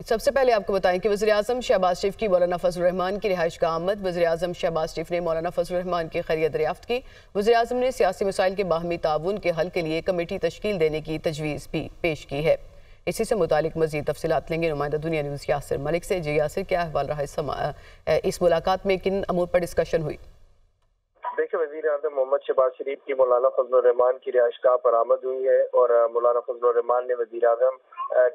सबसे पहले आपको बताएं कि वज़ीर-ए-आज़म शहबाज शरीफ की मौलाना फजल रहमान की रिहाइश का आमद। वज़ीर-ए-आज़म शहबाज शरीफ ने मौलाना फजल रहमान की खैरियत दरियाफ्त की। वज़ीर-ए-आज़म ने सियासी मसाइल के बाहमी ताउन के हल के लिए कमेटी तश्कील देने की तजवीज़ भी पेश की है। इसी से मुतालिक मज़ीद तफसीलात लेंगे नुमाइंदा दुनिया न्यूज़ यासिर मलिक से। जी यासिर, क्या अहवाल रहा इस मुलाकात में, किन अमूर पर डिस्कशन हुई? देखिए, वज़ीर-ए-आज़म मोहम्मद शहबाज शरीफ की मौलाना फजल रहमान की रिहाइशगाह पर आमद हुई है और मौलाना फजल रहमान ने वज़ीर-ए-आज़म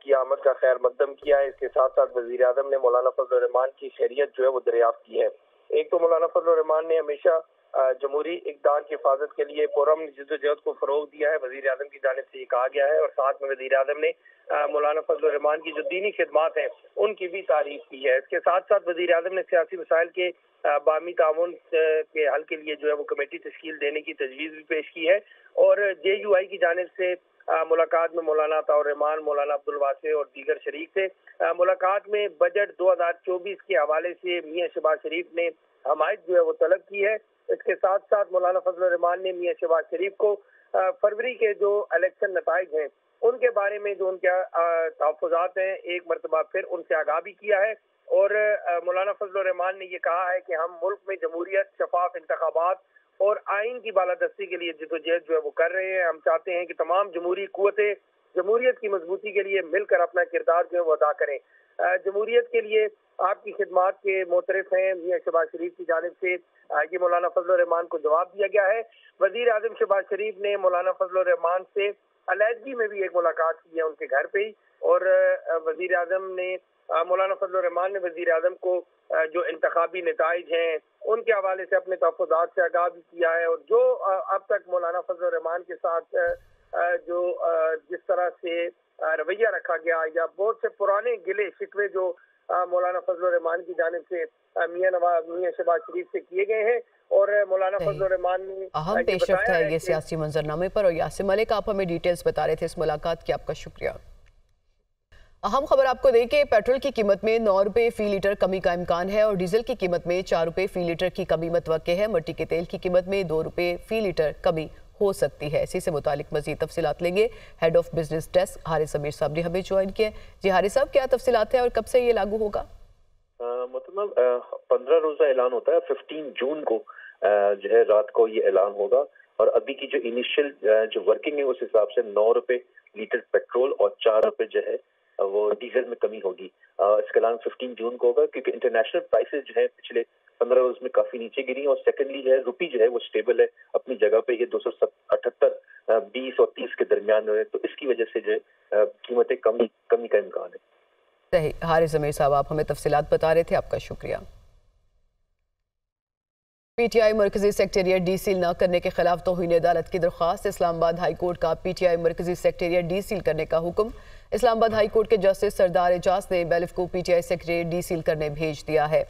की आमद का खैर मकदम किया है। इसके साथ साथ वज़ीर-ए-आज़म ने मौलाना फजल रहमान की खैरियत जो है वो दरियाफ्त की है। एक तो मौलाना फजल रहमान ने हमेशा जमहूरी इक़दार की हिफाजत के लिए पुरअमन जद्दोजहद को फ़रोग़ दिया है, वज़ीर-ए-आज़म की जानिब से ये कहा गया है। और साथ में वज़ीर-ए-आज़म ने मौलाना फजल रहमान की जो दीनी खिदमात हैं उनकी भी तारीफ की है। इसके साथ साथ वज़ीर-ए-आज़म ने सियासी मसाइल के बाहमी ताउन के हल के लिए जो है वो कमेटी तश्कील देने की तजवीज़ भी पेश की है। और JUI की जानिब से मुलाकात में मौलाना अताउर रहमान, मौलाना अब्दुल वासे और दीगर शरीक थे। मुलाकात में बजट 2024 के हवाले से मियां शहबाज शरीफ ने हमायत जो है वो तलब की है। इसके साथ साथ मौलाना फजल रहमान ने मियां शहबाज शरीफ को फरवरी के जो इलेक्शन नताइज हैं उनके बारे में जो उनके तहफ़्फ़ुज़ात हैं एक मरतबा फिर उनसे आगाह भी किया है। और मौलाना फजल रहमान ने ये कहा है कि हम मुल्क में जमहूरियत, शफाफ इंतखाबात और आइन की बालादस्ती के लिए जद्दोजहद जो है वो कर रहे हैं। हम चाहते हैं कि तमाम जमहूरी कुव्वतें जमहूरियत की मजबूती के लिए मिलकर अपना किरदार जो है वो अदा करें। जमहूरियत के लिए आपकी खिदमात के मोतरफ हैं मियां शहबाज शरीफ की जानिब से ये मौलाना फजल रहमान को जवाब दिया गया है। वज़ीर-ए-आज़म शहबाज शरीफ ने मौलाना फजल रहमान से अलहदगी में भी एक मुलाकात की है उनके घर पे ही। और वज़ीर-ए-आज़म ने मौलाना फजल रहमान ने वज़ीर-ए-आज़म को जो इंतखाबी नताइज हैं उनके हवाले से अपने तहफ़्फ़ुज़ात से आगाह भी किया है। और जो अब तक मौलाना फजल रहमान के साथ जो जिस तरह से रवैया रखा गया या बहुत से पुराने गिले शिकवे जो मौलाना फजल रहमान की जानिब से मियां शहबाज शरीफ से किए गए हैं। और मौलाना फजल रहमान ने अहम पेशरफ्त है ये सियासी मंजरनामे पर। और यासिर मलिक, आप हमें डिटेल्स बता रहे थे इस मुलाकात की, आपका शुक्रिया। अहम खबर आपको दें कि पेट्रोल की कीमत में 9 रुपये फी लीटर कमी का इम्कान है और डीजल की कीमत में 4 रुपये फी लीटर की कमी मुतवक्के है। मट्टी के तेल की कीमत में 2 रुपये फी लीटर कमी हो सकती है। इसी से मुतालिक मजीद तफसीलात लेंगे। Head of business desk Haris Sameer साहब ने हमें ज्वाइन किया। जी हारिस साहब, क्या तफसीलात है और कब से ये लागू होगा? मतलब 15 रोजा ऐलान होता है, 15 जून को जो है रात को ये ऐलान होगा। और अभी की जो इनिशियल जो वर्किंग है उस हिसाब से 9 रुपये लीटर पेट्रोल और 4 रुपये जो है वो डीजल में कमी होगी। इसका ऐलान 15 जून को होगा क्योंकि इंटरनेशनल प्राइसेस जो है पिछले 15 रोज में काफी नीचे गिरी। और सेकेंडली जो है रुपी जो है वो स्टेबल है अपनी जगह पे, ये 278 20 और 30 के दरमियान है। तो इसकी वजह से जो है कीमतें कमी का इम्कान है। सही, हारिस समीर साहब आप हमें तफसीलात बता रहे थे, आपका शुक्रिया। PTI मरकजी सेक्रेटेरिएट डीसील न करने के खिलाफ तौहीन अदालत की दरख्वास्त। इस्लामाबाद हाई कोर्ट का PTI मरकजी सेक्रेटेरिएट डीसील करने का हुक्म। इस्लामाबाद हाई कोर्ट के जस्टिस सरदार एजाज ने बैलिफ को PTI सेक्रेटेरिएट डीसील करने भेज दिया है।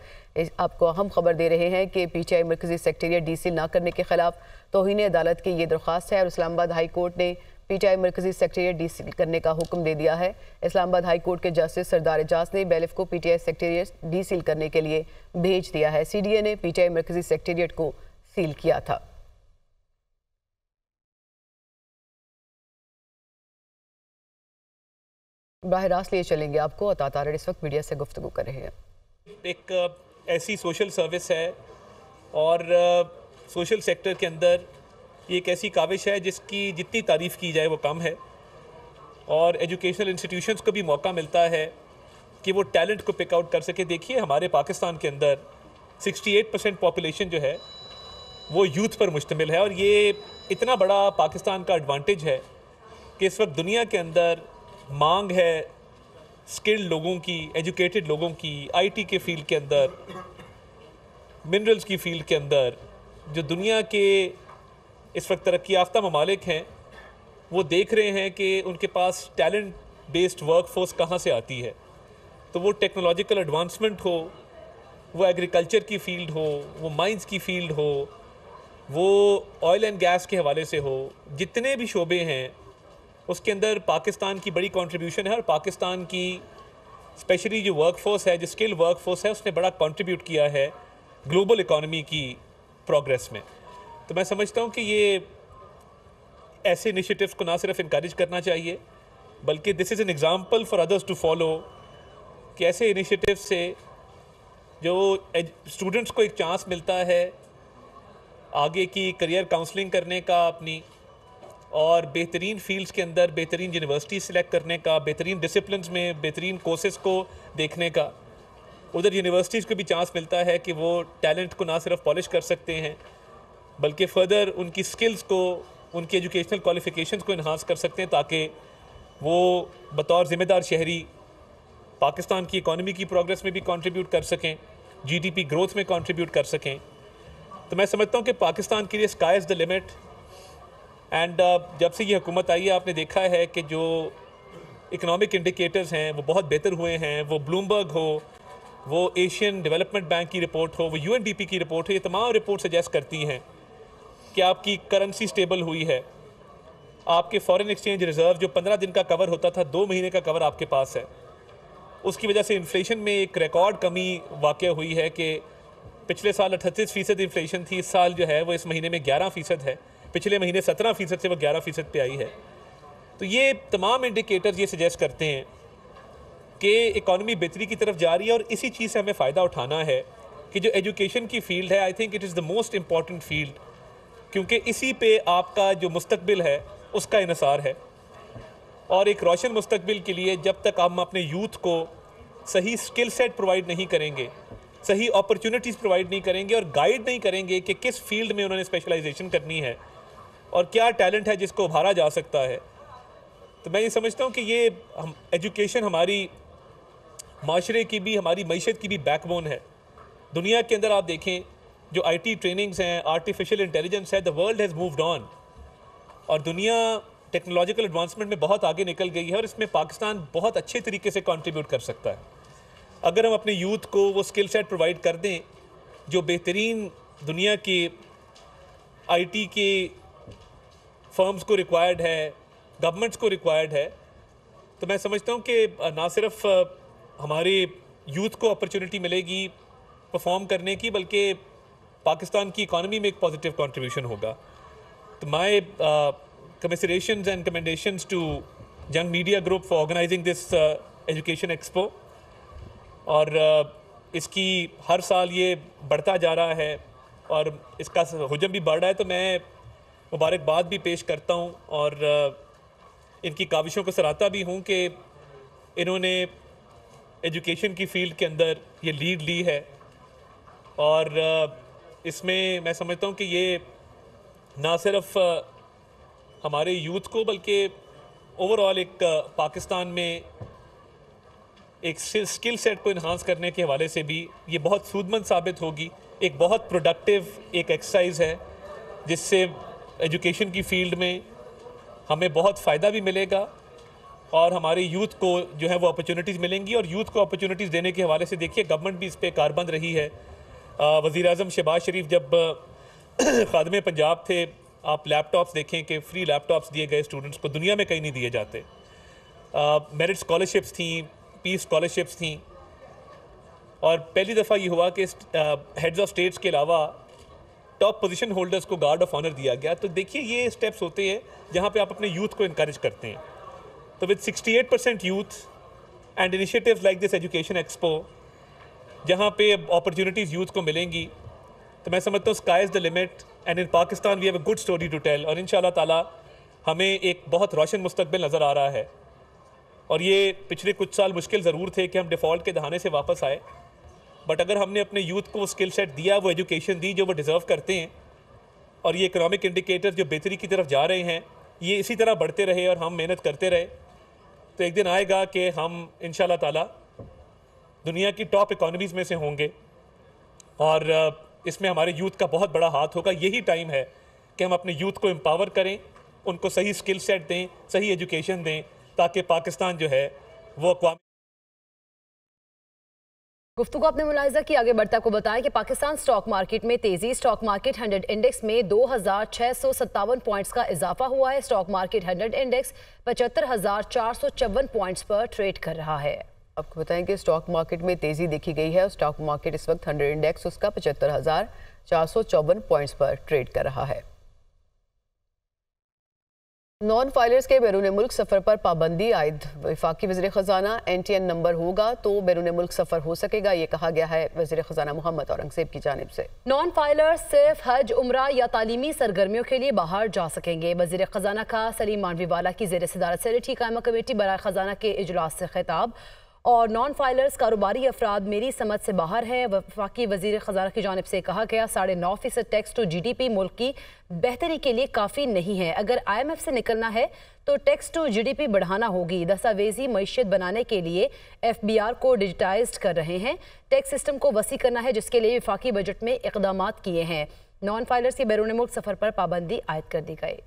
आपको अहम खबर दे रहे हैं कि PTI मरकजी सेक्रेटेरिएट डीसील न करने के खिलाफ तौहीन अदालत की ये दरख्वास्त है और इस्लामाबाद हाई कोर्ट ने PTI मरकजी सेक्रेटेरिएट डीसील करने का हुक्म दे दिया है। इस्लामाबाद हाई कोर्ट के जस्टिस सरदार एजाज ने बैलिफ को PTI सेक्रेटेरिएट डीसील करने के लिए भेज दिया है। CDA ने PTI मरकजी सेक्रेटेरिएट को सील किया था। बाहर रास्त लिए चलेंगे आपको। अता तारड़ इस वक्त मीडिया से गुफ्तगू कर रहे हैं। एक ऐसी सोशल सर्विस है और सोशल सेक्टर के अंदर ये एक ऐसी काविश है जिसकी जितनी तारीफ़ की जाए वो कम है। और एजुकेशनल इंस्टीट्यूशंस को भी मौका मिलता है कि वो टैलेंट को पिक आउट कर सके। देखिए, हमारे पाकिस्तान के अंदर 68% पॉपुलेशन जो है वो यूथ पर मुश्तमिल है। और ये इतना बड़ा पाकिस्तान का एडवांटेज है कि इस वक्त दुनिया के अंदर मांग है स्किल्ड लोगों की, एजुकेटेड लोगों की, IT के फील्ड के अंदर, मिनरल्स की फील्ड के अंदर। जो दुनिया के इस वक्त तरक्की याफ्ता ममालिक हैं वो देख रहे हैं कि उनके पास टैलेंट बेस्ड वर्क फोर्स कहाँ से आती है। तो वो टेक्नोलॉजिकल एडवांसमेंट हो, वो एग्रीकल्चर की फील्ड हो, वो माइंस की फील्ड हो, वो ऑयल एंड गैस के हवाले से हो, जितने भी शोबे हैं उसके अंदर पाकिस्तान की बड़ी कंट्रीब्यूशन है। और पाकिस्तान की स्पेशली जो वर्क फोर्स है, जो स्किल वर्क फोर्स है, उसने बड़ा कंट्रीब्यूट किया है ग्लोबल इकॉनमी की प्रोग्रेस में। तो मैं समझता हूँ कि ये ऐसे इनिशिएटिव्स को ना सिर्फ इनकरेज करना चाहिए बल्कि this is an example for others to follow कि ऐसे इनिशिएटिव से जो स्टूडेंट्स को एक चांस मिलता है आगे की करियर काउंसलिंग करने का अपनी, और बेहतरीन फील्ड्स के अंदर बेहतरीन यूनिवर्सिटी सिलेक्ट करने का, बेहतरीन डिसिप्लिन्स में बेहतरीन कोर्सेज़ को देखने का, उधर यूनिवर्सिटीज़ को भी चांस मिलता है कि वो टैलेंट को ना सिर्फ पॉलिश कर सकते हैं बल्कि फर्दर उनकी स्किल्स को, उनकी एजुकेशनल क्वालिफिकेशंस को इन्हांस कर सकते हैं ताकि वो बतौर ज़िम्मेदार शहरी पाकिस्तान की इकॉनमी की प्रोग्रेस में भी कंट्रीब्यूट कर सकें, जीडीपी ग्रोथ में कंट्रीब्यूट कर सकें। तो मैं समझता हूँ कि पाकिस्तान के लिए sky is the limit. And जब से ये हुकूमत आई है आपने देखा है कि जो इकनॉमिक इंडिकेटर्स हैं वो बहुत बेहतर हुए हैं। वो ब्लूमबर्ग हो, वो एशियन डेवलपमेंट बैंक की रिपोर्ट हो, वो यूएनडीपी की रिपोर्ट हो, ये तमाम रिपोर्ट सजेस्ट करती हैं कि आपकी करेंसी स्टेबल हुई है, आपके फॉरेन एक्सचेंज रिजर्व जो 15 दिन का कवर होता था 2 महीने का कवर आपके पास है। उसकी वजह से इन्फ्लेशन में एक रिकॉर्ड कमी वाक़ हुई है कि पिछले साल 38% इन्फ्लेशन थी, इस साल जो है वो इस महीने में 11% है, पिछले महीने 17% से वो 11% पे आई है। तो ये तमाम इंडिकेटर्स ये सजेस्ट करते हैं कि इकॉनमी बेहतरी की तरफ जा रही है और इसी चीज़ से हमें फ़ायदा उठाना है कि जो एजुकेशन की फ़ील्ड है, I think it is the most important field, क्योंकि इसी पे आपका जो मुस्तकबिल है उसका इन्हिसार है। और एक रोशन मुस्तकबिल के लिए जब तक हम अपने यूथ को सही स्किल सेट प्रोवाइड नहीं करेंगे, सही अपॉर्चुनिटीज़ प्रोवाइड नहीं करेंगे और गाइड नहीं करेंगे कि किस फील्ड में उन्होंने स्पेशलाइजेशन करनी है और क्या टैलेंट है जिसको उभारा जा सकता है, तो मैं ये समझता हूँ कि ये एजुकेशन हमारी माशरे की भी, हमारी मईशत की भी बैकबोन है। दुनिया के अंदर आप देखें जो IT ट्रेनिंग्स हैं, आर्टिफिशियल इंटेलिजेंस है, the world has moved on और दुनिया टेक्नोलॉजिकल एडवांसमेंट में बहुत आगे निकल गई है और इसमें पाकिस्तान बहुत अच्छे तरीके से कंट्रीब्यूट कर सकता है अगर हम अपने यूथ को वो स्किल सेट प्रोवाइड कर दें जो बेहतरीन दुनिया की IT के फर्म्स को रिक्वायर्ड है, गवर्नमेंट्स को रिक्वायर्ड है। तो मैं समझता हूँ कि ना सिर्फ हमारे यूथ को अपॉर्चुनिटी मिलेगी परफॉर्म करने की, बल्कि पाकिस्तान की इकॉनमी में एक पॉजिटिव कंट्रीब्यूशन होगा। तो my commiserations and commendations to Young Media Group for organizing this education expo। और इसकी हर साल ये बढ़ता जा रहा है और इसका हुजम भी बढ़ रहा है, तो मैं मुबारकबाद भी पेश करता हूँ और इनकी काविशों को सराहता भी हूँ कि इन्होंने एजुकेशन की फ़ील्ड के अंदर ये लीड ली है और इसमें मैं समझता हूँ कि ये ना सिर्फ हमारे यूथ को बल्कि ओवरऑल एक पाकिस्तान में एक स्किल सेट को इन्हांस करने के हवाले से भी ये बहुत सूदमंद साबित होगी। एक बहुत प्रोडक्टिव एक एक्सरसाइज है जिससे एजुकेशन की फ़ील्ड में हमें बहुत फ़ायदा भी मिलेगा और हमारे यूथ को जो है वो अपॉर्चुनिटीज़ मिलेंगी। और यूथ को अपॉर्चुनिटीज़ देने के हवाले से देखिए गवर्नमेंट भी इस पर कारबंद रही है। वज़ीर आज़म शहबाज शरीफ जब खादिम पंजाब थे, आप लैपटॉप्स देखें कि फ्री लैपटॉप्स दिए गए स्टूडेंट्स को, दुनिया में कहीं नहीं दिए जाते। मेरिट स्कॉलरशिप्स थी, पीस स्कॉलरशिप्स थी और पहली दफ़ा ये हुआ कि हेड्स ऑफ स्टेट्स के अलावा टॉप पोजीशन होल्डर्स को गार्ड ऑफ ऑनर दिया गया। तो देखिए ये स्टेप्स होते हैं जहाँ पे आप अपने यूथ को इनकरेज करते हैं। तो with 68% youth and initiatives like this education expo जहाँ पे अपॉर्चुनिटीज़ यूथ को मिलेंगी, तो मैं समझता हूँ sky is the limit and in Pakistan we have a good story to tell. और इंशाअल्लाह ताला हमें एक बहुत रोशन मुस्तकबिल नज़र आ रहा है। और ये पिछले कुछ साल मुश्किल ज़रूर थे कि हम डिफ़ॉल्ट के दहाने से वापस आए, बट अगर हमने अपने यूथ को वो स्किल सेट दिया, वो एजुकेशन दी जो वो डिज़र्व करते हैं और ये इकनॉमिक इंडिकेटर जो बेहतरी की तरफ जा रहे हैं ये इसी तरह बढ़ते रहे और हम मेहनत करते रहे, तो एक दिन आएगा कि हम इंशाअल्लाह ताला दुनिया की टॉप इकॉनमीज़ में से होंगे और इसमें हमारे यूथ का बहुत बड़ा हाथ होगा। यही टाइम है कि हम अपने यूथ को एम्पावर करें, उनको सही स्किल सेट दें, सही एजुकेशन दें, ताकि पाकिस्तान जो है वो अक़वाम। गुफ्तगू आपने मुलाहिज़ा की, आगे बढ़ता को बताएं कि पाकिस्तान स्टॉक मार्केट में तेजी। स्टॉक मार्केट 100 इंडेक्स में 2657 पॉइंट्स का इजाफा हुआ है। स्टॉक मार्केट 100 इंडेक्स 75,454 पॉइंट्स पर ट्रेड कर रहा है। आपको बताएं कि स्टॉक मार्केट में तेजी देखी गई है और स्टॉक मार्केट इस वक्त 100 इंडेक्स उसका 75,454 पॉइंट्स पर ट्रेड कर रहा है। नॉन फाइलर्स के बैरून मुल्क सफ़र पर पाबंदी आयद। वफाकी वज़ीर ख़जाना NTN नंबर होगा तो बैरून मुल्क सफ़र हो सकेगा, ये कहा गया है वज़ीर ख़जाना मोहम्मद औरंगज़ेब की जानिब से। नॉन फाइलर्स सिर्फ हज, उम्रा या तालीमी सरगर्मियों के लिए बाहर जा सकेंगे। वज़ीर ख़जाना का सलीम मानवीवाला की ज़ेर सदारत सेनेटरी कायमा कमेटी बराए ख़जाना के इजलास से खिताब। और नॉन फाइलर्स कारोबारी अफराद मेरी समझ से बाहर है। वफाकी वज़ीर ख़जाना की जानिब से कहा गया 9.5% टैक्स टू GDP मुल्क की बेहतरी के लिए काफ़ी नहीं है। अगर IMF से निकलना है तो टैक्स टू GDP बढ़ाना होगी। दस्तावेजी मईशत बनाने के लिए FBR को डिजिटाइज्ड कर रहे हैं। टैक्स सिस्टम को वसी करना है, जिसके लिए वफाकी बजट में इक़दामात किए हैं। नॉन फाइलर्स के बैरून मुल्क सफ़र पर पाबंदी आयद कर दी गई।